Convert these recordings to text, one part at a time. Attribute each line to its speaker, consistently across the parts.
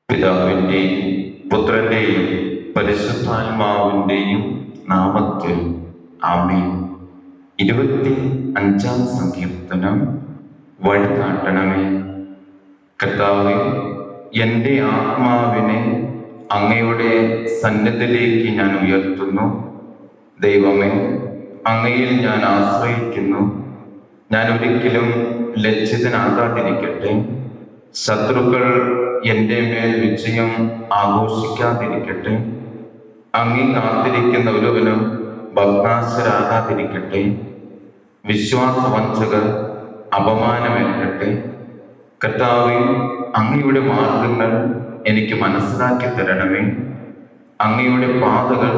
Speaker 1: പിതാവിൻ്റെയും പുത്രൻ്റെയും പരിശുദ്ധാത്മാവിൻ്റെയും നാമത്തിൽ ആമേൻ. 25-ാം സങ്കീർത്തനം. വഴി കാട്ടണമേ. കർത്താവേ, എൻ്റെ ആത്മാവിനെ അങ്ങയുടെ സന്നിധിയിലേക്ക് ഞാൻ ഉയർത്തുന്നു. ദൈവമേ, അങ്ങയിൽ ഞാൻ ആശ്രയിക്കുന്നു. ഞാൻ ഒരിക്കലും ലജ്ജിതനാകാതിരിക്കട്ടെ. ശത്രുക്കൾ എൻ്റെ മേൽ വിജയം ആഘോഷിക്കാതിരിക്കട്ടെ. അങ്ങേ കാത്തിരിക്കുന്ന ഒരുവനും ഭഗ്നാശരാകാതിരിക്കട്ടെ. വിശ്വാസവഞ്ചകർ അപമാനമേൽക്കട്ടെ. കർത്താവേ, അങ്ങയുടെ മാർഗങ്ങൾ എനിക്ക് മനസ്സിലാക്കി തരണമേ. അങ്ങയുടെ പാതകൾ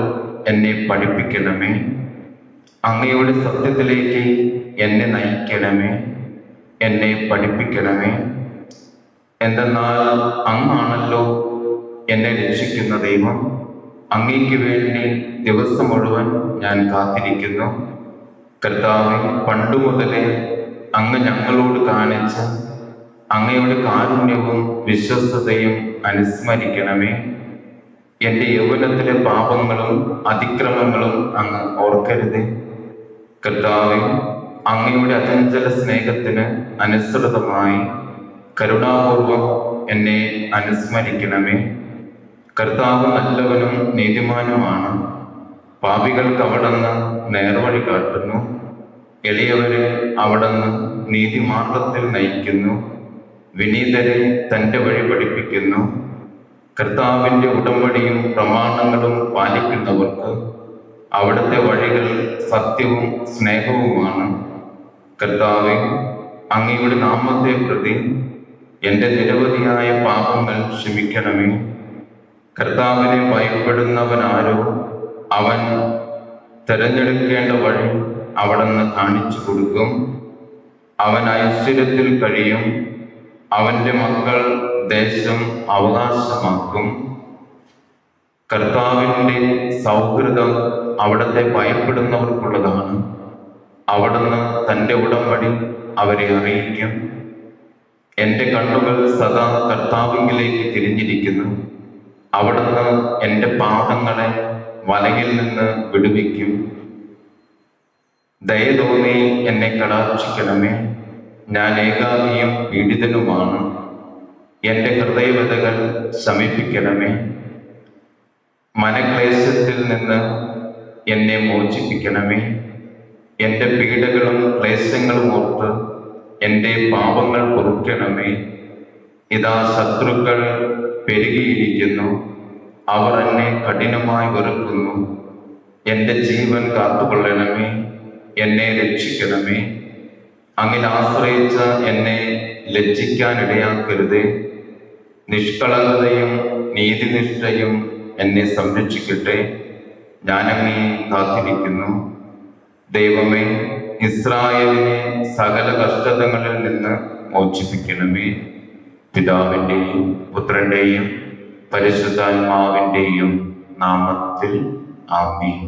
Speaker 1: എന്നെ പഠിപ്പിക്കണമേ. അങ്ങയുടെ സത്യത്തിലേക്ക് എന്നെ നയിക്കണമേ, എന്നെ പഠിപ്പിക്കണമേ. എന്തെന്നാൽ അങ്ങാണല്ലോ എന്നെ രക്ഷിക്കുന്ന ദൈവം. അങ്ങയ്ക്ക് വേണ്ടി ദിവസം മുഴുവൻ ഞാൻ കാത്തിരിക്കുന്നു. കർത്താവേ, പണ്ടു മുതലേ അങ്ങ് ഞങ്ങളോട് കാണിച്ച അങ്ങയുടെ കാരുണ്യവും വിശ്വസ്തതയും അനുസ്മരിക്കണമേ. എൻ്റെ യൗവനത്തിലെ പാപങ്ങളും അതിക്രമങ്ങളും അങ്ങ് ഓർക്കരുതേ. കർത്താവേ, അങ്ങയുടെ അചഞ്ചല സ്നേഹത്തിന് അനുസൃതമായി കരുണാപൂർവം എന്നെ അനുസ്മരിക്കണമേ. കർത്താവ് നല്ലവനും നീതിമാനുമാണ്. പാപികൾക്ക് അവിടുന്ന് നേർവഴി കാട്ടുന്നു. എളിയവരെ അവിടുന്ന് നീതിമാർഗത്തിൽ നയിക്കുന്നു. വിനീതരെ തൻ്റെ വഴി പഠിപ്പിക്കുന്നു. കർത്താവിൻ്റെ ഉടമ്പടിയും പ്രമാണങ്ങളും പാലിക്കുന്നവർക്ക് അവിടുത്തെ വഴികൾ സത്യവും സ്നേഹവുമാണ്. കർത്താവേ, അങ്ങയുടെ നാമത്തെ പ്രതി എൻ്റെ നിരവധിയായ പാപങ്ങൾ ക്ഷമിക്കണമേ. കർത്താവിനെ ഭയപ്പെടുന്നവനാരോ അവൻ തിരഞ്ഞെടുക്കേണ്ട വഴി അവിടുന്ന് കാണിച്ചു കൊടുക്കും. അവൻ ഐശ്വര്യത്തിൽ കഴിയും. അവൻ്റെ മക്കൾ ദേശം അവകാശമാക്കും. കർത്താവിൻ്റെ സൗഹൃദം അവിടുത്തെ ഭയപ്പെടുന്നവർക്കുള്ളതാണ്. അവിടുന്ന് തൻ്റെ ഉടമ്പടി അവരെ അറിയിക്കും. എൻ്റെ കണ്ണുകൾ സദാ കർത്താവിലേക്ക് തിരിഞ്ഞിരിക്കുന്നു. അവിടുന്ന് എൻ്റെ പാദങ്ങളെ വലയിൽ നിന്ന് വിടുവിക്കും. ദയ തോന്നി എന്നെ കടാക്ഷിക്കണമേ. ഞാൻ ഏകാകിയും പീഡിതനുമാണ്. എൻ്റെ ഹൃദയവ്യതകൾ ശമിപ്പിക്കണമേ. മനക്ലേശത്തിൽ നിന്ന് എന്നെ മോചിപ്പിക്കണമേ. എൻ്റെ പീഡകളും ക്ലേശങ്ങളും ഓർത്ത് എൻ്റെ പാപങ്ങൾ പൊറുക്കണമേ. ഇതാ ശത്രുക്കൾ പെരുകിയിരിക്കുന്നു. അവർ എന്നെ കഠിനമായി വെറുക്കുന്നു. എൻ്റെ ജീവൻ കാത്തുകൊള്ളണമേ. എന്നെ രക്ഷിക്കണമേ. അങ്ങിൽ ആശ്രയിച്ച എന്നെ ലജ്ജിക്കാനിടയാക്കരുതേ. നിഷ്കളങ്കതയും നീതിനിഷ്ഠയും എന്നെ സംരക്ഷിക്കട്ടെ. ഞാനങ്ങേ കാത്തിരിക്കുന്നു. ദൈവമേ, ഇസ്രായേലിനെ സകല കഷ്ടതകളിൽ നിന്ന് മോചിപ്പിക്കണമേ. പിതാവിൻ്റെയും പുത്രൻ്റെയും പരിശുദ്ധാത്മാവിൻ്റെയും നാമത്തിൽ ആമേൻ.